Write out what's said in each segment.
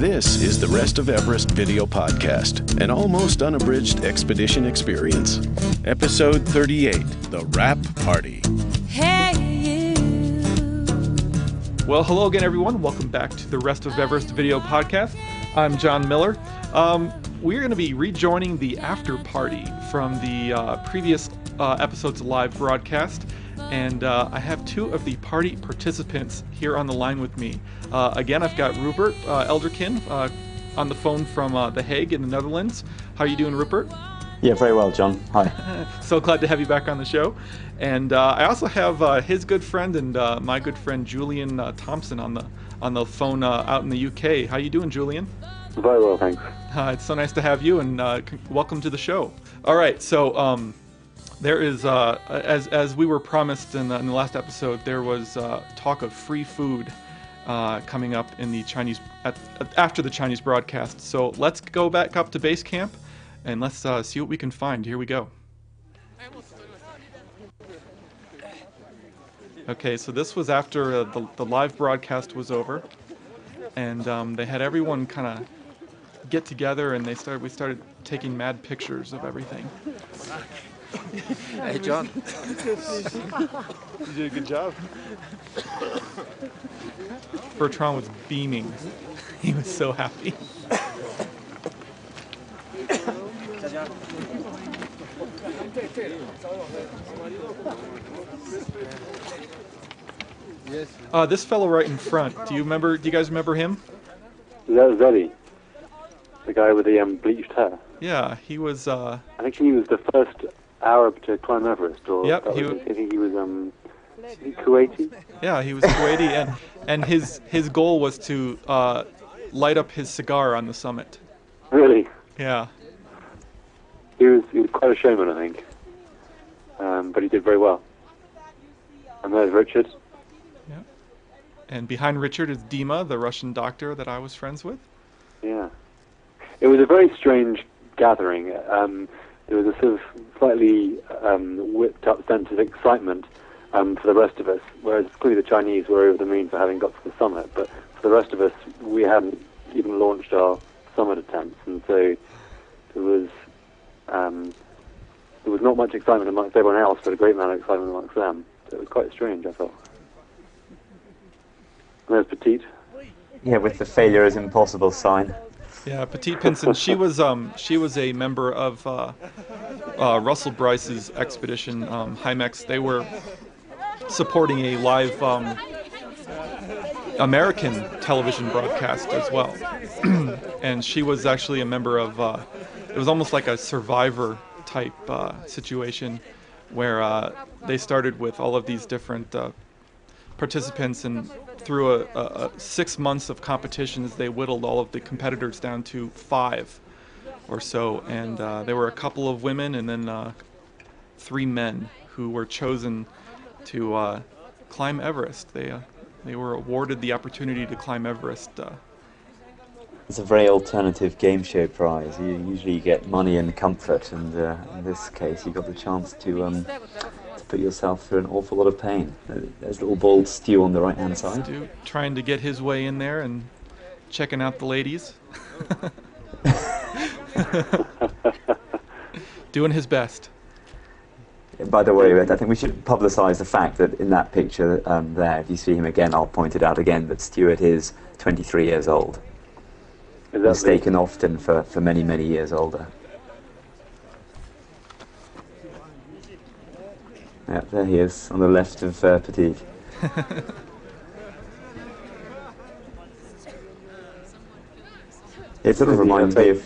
This is the Rest of Everest video podcast, an almost unabridged expedition experience. Episode 38, The Wrap Party. Hey, you. Well, hello again, everyone. Welcome back to the Rest of Everest video podcast. I'm John Miller. We're going to be rejoining the after party from the previous episode's live broadcast. And I have two of the party participants here on the line with me. Again, I've got Rupert Elderkin on the phone from The Hague in the Netherlands. How are you doing, Rupert? Yeah, very well, John. Hi. So glad to have you back on the show. And I also have his good friend and my good friend Julian Thompson on the phone out in the UK. How you doing, Julian? Very well, thanks. It's so nice to have you, and welcome to the show. All right, so there is, as we were promised in the last episode, there was talk of free food coming up in the Chinese after the Chinese broadcast. So let's go back up to base camp and let's see what we can find. Here we go. Okay, so this was after the live broadcast was over, and they had everyone kind of get together, and we started taking mad pictures of everything. Hey, John. You did a good job. Bertrand was beaming. He was so happy. This fellow right in front. Do you guys remember him? That was Eddie, the guy with the bleached hair. Yeah, he was. I think he was the first Arab to climb Everest. Or Yep, I think he was Kuwaiti. Yeah, he was Kuwaiti, and his goal was to light up his cigar on the summit. Really? Yeah. He was quite a showman, I think. But he did very well. And there's Richard. Yeah. And behind Richard is Dima, the Russian doctor that I was friends with. Yeah. It was a very strange gathering. There was a sort of slightly whipped-up sense of excitement for the rest of us, whereas clearly the Chinese were over the moon for having got to the summit, but for the rest of us, we hadn't even launched our summit attempts, and so there was not much excitement amongst everyone else, but a great amount of excitement amongst them. So it was quite strange, I thought. And there's Petite. Yeah, with the failure is impossible sign. Yeah, Petite Pinson. She was a member of Russell Bryce's expedition, Hymex. They were supporting a live American television broadcast as well, and she was actually a member of. It was almost like a Survivor type situation, where they started with all of these different participants, and through a 6 months of competitions, they whittled all of the competitors down to 5 or so, and there were a couple of women and then 3 men who were chosen to climb Everest. They were awarded the opportunity to climb Everest. It's a very alternative game show prize. You usually get money and comfort, and in this case, you got the chance to put yourself through an awful lot of pain. There's little bald Stu on the right-hand side. Stu trying to get his way in there and checking out the ladies. Doing his best. By the way, I think we should publicise the fact that in that picture there, if you see him again, I'll point it out again, but Stuart is 23 years old. Mistaken often for many, many years older. Yeah, there he is, on the left of Petite. It sort of reminds me of...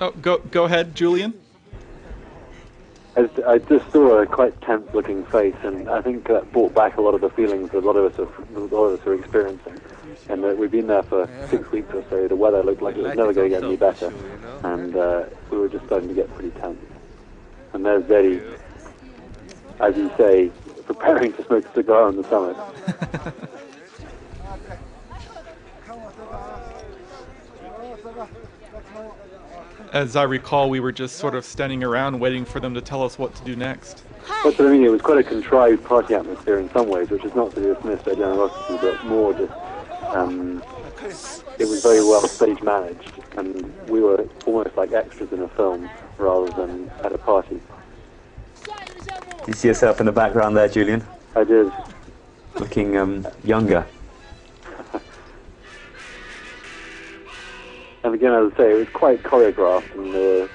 Oh, go ahead, Julian. I just saw a quite tense-looking face, and I think that brought back a lot of the feelings that a lot of us are experiencing. And we've been there for 6 weeks or so. The weather looked like it was never going to get any better, and we were just starting to get pretty tense. And there's Eddie, as you say, preparing to smoke a cigar on the summit. As I recall, we were just sort of standing around waiting for them to tell us what to do next. That's what I mean. It was quite a contrived party atmosphere in some ways, which is not to dismiss their generosity, but more just it was very well stage managed, and we were almost like extras in a film rather than at a party. Do you see yourself in the background there, Julian? I did. Looking younger. And again, as I say, it was quite choreographed, and there were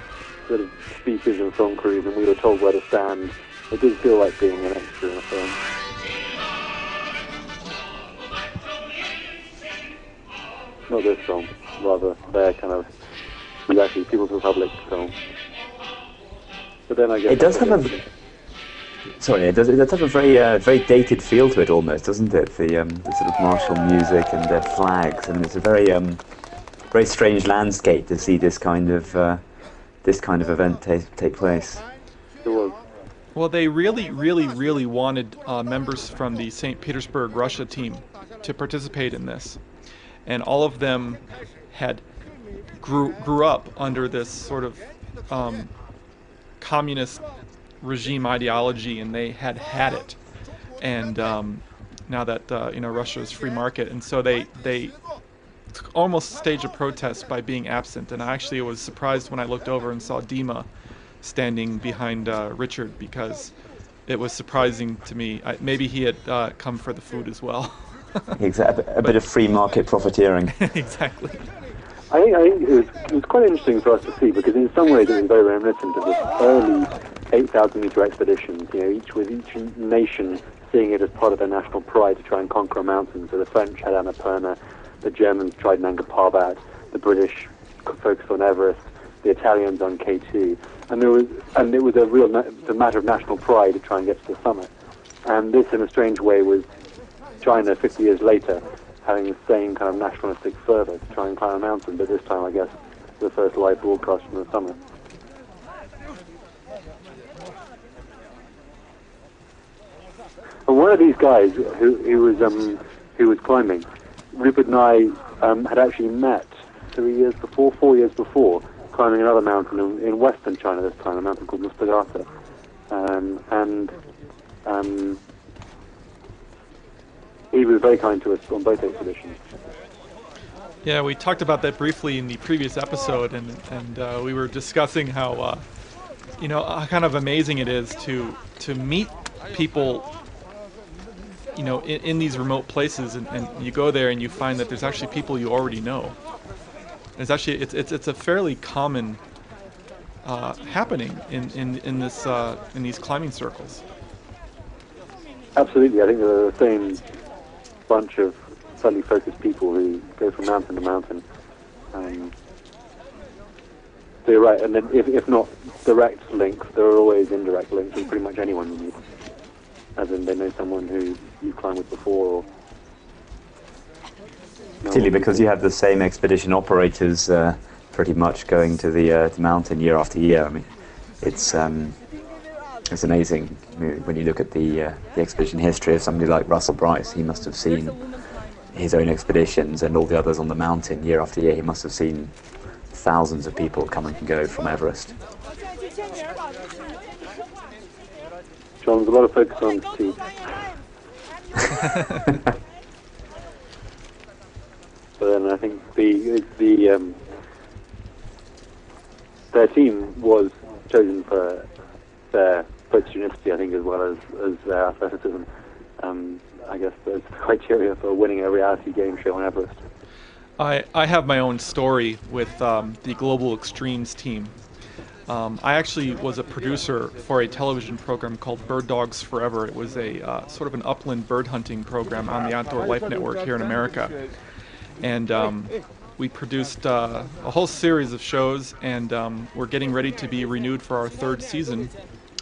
sort of speakers and film crews, and we were told where to stand. It did feel like being an extra in a film. Not this film, rather their kind of, exactly, People's Republic film. But then I guess... It does have a... Sorry, it does have a very dated feel to it almost, doesn't it? The sort of martial music and the flags, and it's a very strange landscape to see this kind of event take place. It was. Well, they really wanted members from the St. Petersburg, Russia team to participate in this, and all of them had grew up under this sort of communist regime ideology, and they had it, and now that Russia is free market, and so they almost staged a protest by being absent. And I actually was surprised when I looked over and saw Dima standing behind Richard, because it was surprising to me. Maybe he had come for the food as well. Exactly, a bit of free market profiteering. Exactly. I think it was quite interesting for us to see, because in some ways it was very reminiscent of the early 8,000-meter expeditions. With each nation seeing it as part of their national pride to try and conquer a mountain. So the French had Annapurna, the Germans tried Nanga Parbat, the British focused on Everest, the Italians on K2, and it was a real the matter of national pride to try and get to the summit. And this, in a strange way, was China 50 years later having the same kind of nationalistic fervor to try and climb a mountain, but this time, I guess, the first live broadcast from the summit. And one of these guys who was climbing, Rupert and I had actually met 4 years before, climbing another mountain in western China this time, a mountain called Mustagata. He was very kind to us on both expeditions. Yeah, we talked about that briefly in the previous episode, and we were discussing how how kind of amazing it is to meet people in these remote places, and you go there and you find that there's actually people you already know. It's actually it's a fairly common happening in these climbing circles. Absolutely, I think they're the same bunch of slightly focused people who go from mountain to mountain. So you're right, and then if not direct links, there are always indirect links with pretty much anyone you meet. As in, they know someone who you've climbed with before, or... Particularly because you have the same expedition operators pretty much going to the mountain year after year. I mean, it's amazing when you look at the expedition history of somebody like Russell Bryce. He must have seen his own expeditions and all the others on the mountain year after year. He must have seen thousands of people come and go from Everest. John, there's a lot of focus on teeth. But then I think their team was chosen for their opportunity, I think, as well as their athleticism. I guess there's the criteria for winning a reality game show on Everest. I have my own story with the Global Extremes team. I actually was a producer for a television program called Bird Dogs Forever. It was a sort of an upland bird hunting program on the Outdoor Life Network here in America. And we produced a whole series of shows, and we're getting ready to be renewed for our third season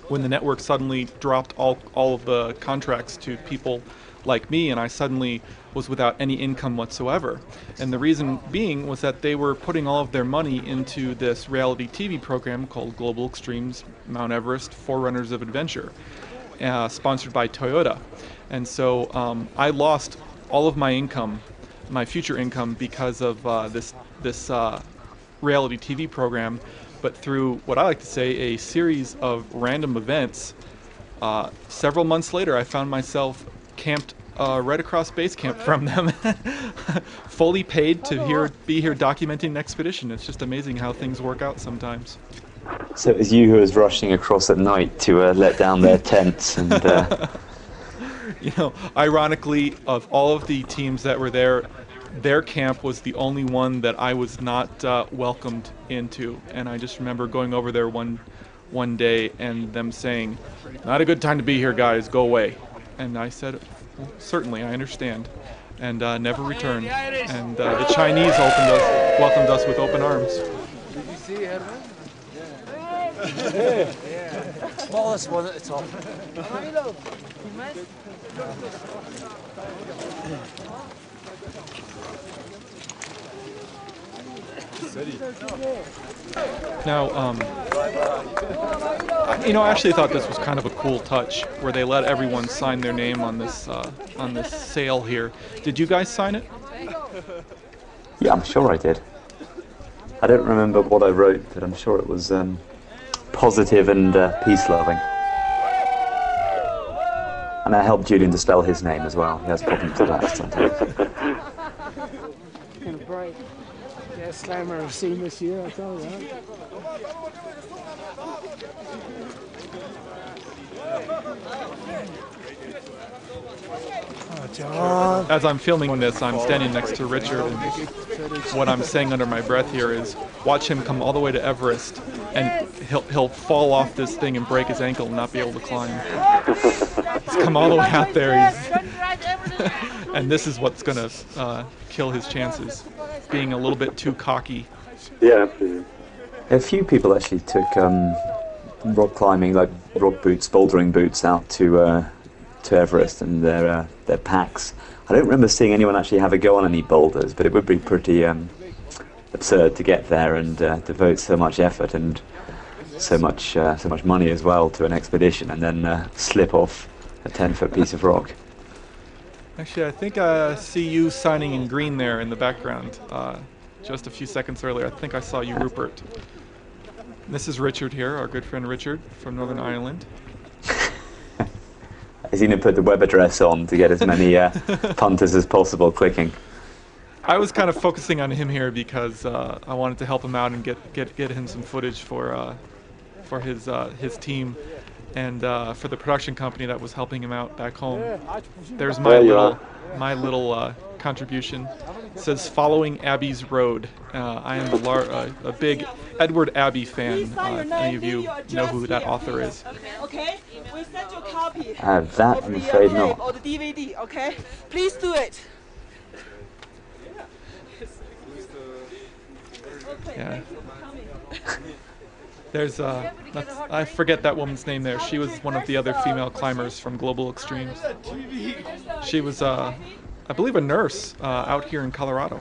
when the network suddenly dropped all of the contracts to people like me, and I suddenly was without any income whatsoever. And the reason being was that they were putting all of their money into this reality TV program called Global Extremes Mount Everest Forerunners of Adventure, sponsored by Toyota. And so I lost all of my income, my future income, because of this reality TV program. But through what I like to say, a series of random events, several months later I found myself camped right across base camp from them, fully paid to be here documenting an expedition. It's just amazing how things work out sometimes. So it was you who was rushing across at night to let down their tents and... You know, ironically, of all of the teams that were there, their camp was the only one that I was not welcomed into. And I just remember going over there one day and them saying, "Not a good time to be here, guys, go away." And I said, well, certainly, I understand. And never returned. And the Chinese welcomed us with open arms. Did you see Herman? Smallest one at the top. Now, you know, I actually thought this was kind of a cool touch, where they let everyone sign their name on this sail here. Did you guys sign it? Yeah, I'm sure I did. I don't remember what I wrote, but I'm sure it was positive and peace-loving. And I helped Julian to spell his name as well. He has problems with that sometimes. Kind of bright. Best climber I've seen this year, I'll tell you that. Oh, John. As I'm filming this, I'm standing next to Richard, and what I'm saying under my breath here is, watch him come all the way to Everest, and he'll fall off this thing and break his ankle and not be able to climb. He's come all the way out there, and this is what's going to kill his chances, being a little bit too cocky. Yeah, absolutely. A few people actually took rock climbing, like rock boots, bouldering boots, out to Everest, and their packs. I don't remember seeing anyone actually have a go on any boulders, but it would be pretty absurd to get there and devote so much effort and so much money as well to an expedition, and then slip off a 10-foot piece of rock. Actually, I think I see you signing in green there in the background. Just a few seconds earlier, I think I saw you, Rupert. This is Richard here, our good friend Richard from Northern Ireland. He's going to put the web address on to get as many punters as possible clicking. I was kind of focusing on him here because I wanted to help him out and get him some footage for his team and for the production company that was helping him out back home. There's my little contribution. It says, "Following Abbey's Road." I am a big Edward Abbey fan. Any of you know who that author is? Okay. We'll send you a copy. That, I'm afraid not. Or the DVD, okay? Please do it. Yeah. There's I forget that woman's name there. She was one of the other female climbers from Global Extremes. She was, I believe, a nurse out here in Colorado.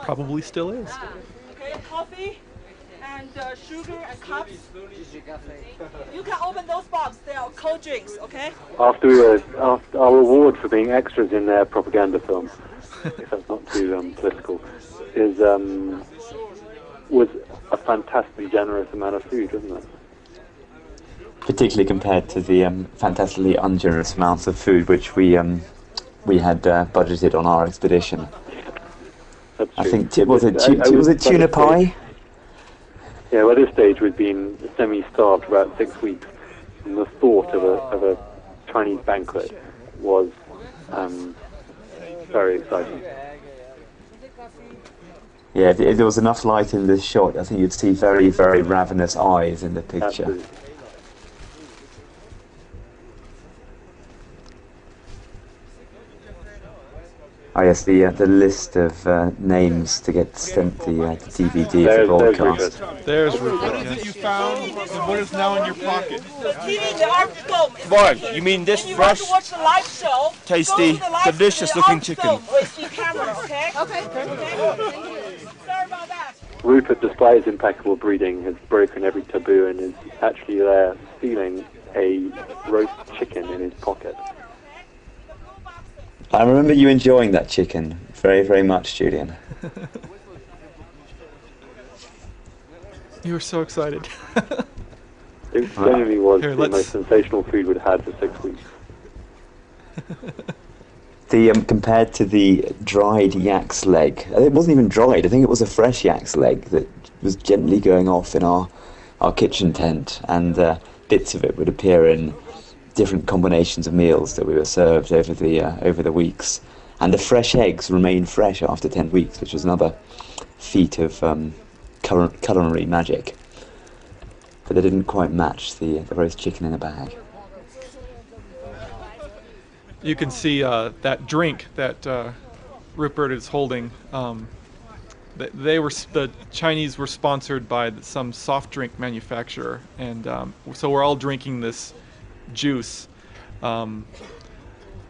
Probably still is. Okay, coffee and sugar and cups. You can open those boxes. They are cold drinks, okay? After our reward for being extras in their propaganda film, if that's not too political, was a fantastically generous amount of food, wasn't it? Particularly compared to the fantastically ungenerous amounts of food which we had budgeted on our expedition. I think was it tuna pie? Yeah, well, at this stage we'd been semi-starved for about 6 weeks, and the thought of a Chinese banquet was very exciting. Yeah, if there was enough light in this shot, I think you'd see very, very ravenous eyes in the picture. Absolutely. Oh yes, the list of names to get sent the DVD of the broadcast. There's Rupert. What is it you found, and what is now in your pocket? TV, the art film. Boy, you mean this fresh, watch the live show, tasty, delicious-looking chicken? With the camera, okay? Okay. Sorry about that. Rupert, despite his impeccable breeding, has broken every taboo and is actually there stealing a roast chicken in his pocket. I remember you enjoying that chicken very, very much, Julian. You were so excited. It genuinely was the most sensational food we'd had for 6 weeks. Compared to the dried yak's leg, it wasn't even dried. I think it was a fresh yak's leg that was gently going off in our kitchen tent, and bits of it would appear in different combinations of meals that we were served over the weeks. And the fresh eggs remained fresh after 10 weeks, which was another feat of culinary magic. But they didn't quite match the roast chicken in a bag. You can see that drink that Rupert is holding. The Chinese were sponsored by some soft drink manufacturer, and so we're all drinking this juice.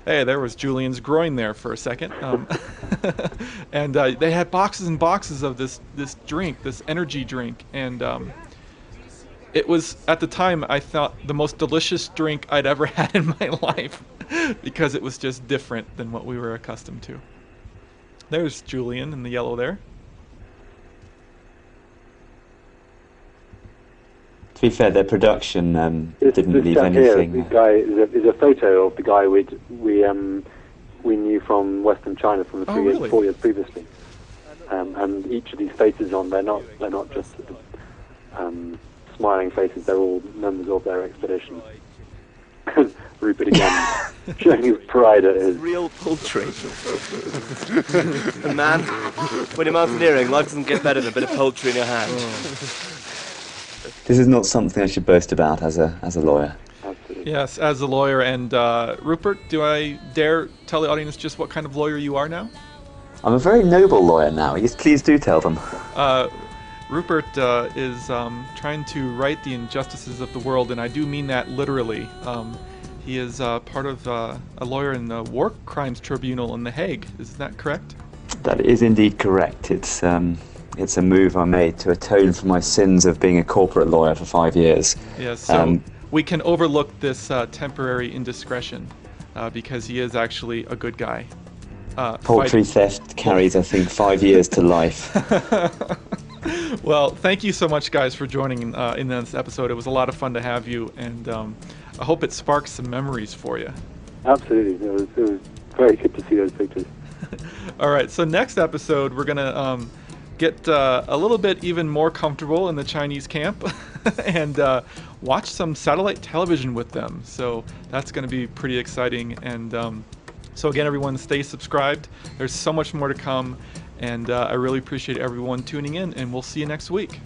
Hey, there was Julian's groin there for a second. And they had boxes and boxes of this drink, this energy drink, and it was, at the time, I thought the most delicious drink I'd ever had in my life, because it was just different than what we were accustomed to. There's Julian in the yellow there. To be fair, their production didn't leave anything. This guy is a photo of the guy we knew from Western China from 4 years previously, and each of these faces on, they're not just smiling faces. They're all members of their expedition. Rupert again, showing his pride at his real poultry. And man, when you're mountaineering, life doesn't get better than a bit of poultry in your hand. This is not something I should boast about as a lawyer. Absolutely. Yes, as a lawyer. And Rupert, do I dare tell the audience just what kind of lawyer you are now? I'm a very noble lawyer now. Yes, please do tell them. Rupert is trying to right the injustices of the world, and I do mean that literally. He is part of a lawyer in the War Crimes Tribunal in The Hague. Is that correct? That is indeed correct. It's a move I made to atone for my sins of being a corporate lawyer for 5 years. Yes, so we can overlook this temporary indiscretion because he is actually a good guy. Poultry theft carries, I think, 5 years to life. Well, thank you so much, guys, for joining in this episode. It was a lot of fun to have you, and I hope it sparks some memories for you. Absolutely. It was very good to see those pictures. All right, so next episode, we're going to get a little bit even more comfortable in the Chinese camp and watch some satellite television with them. So that's going to be pretty exciting. And so again, everyone, stay subscribed. There's so much more to come. And I really appreciate everyone tuning in, and we'll see you next week.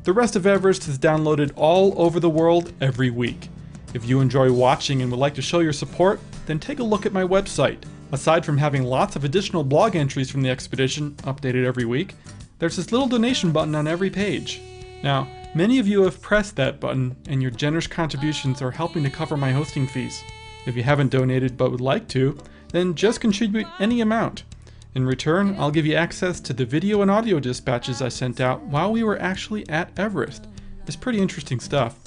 The Rest of Everest is downloaded all over the world every week. If you enjoy watching and would like to show your support, then take a look at my website. Aside from having lots of additional blog entries from the expedition updated every week, there's this little donation button on every page. Now, many of you have pressed that button, and your generous contributions are helping to cover my hosting fees. If you haven't donated but would like to, then just contribute any amount. In return, I'll give you access to the video and audio dispatches I sent out while we were actually at Everest. It's pretty interesting stuff.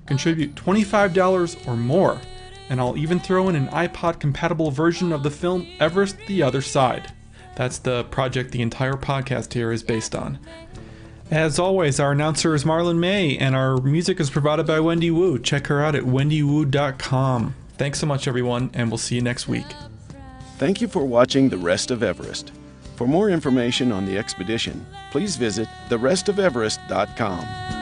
Contribute $25 or more, and I'll even throw in an iPod-compatible version of the film Everest: The Other Side. That's the project the entire podcast here is based on. As always, our announcer is Marlon May, and our music is provided by Wendy Wu. Check her out at wendywu.com. Thanks so much, everyone, and we'll see you next week. Thank you for watching The Rest of Everest. For more information on the expedition, please visit therestofeverest.com.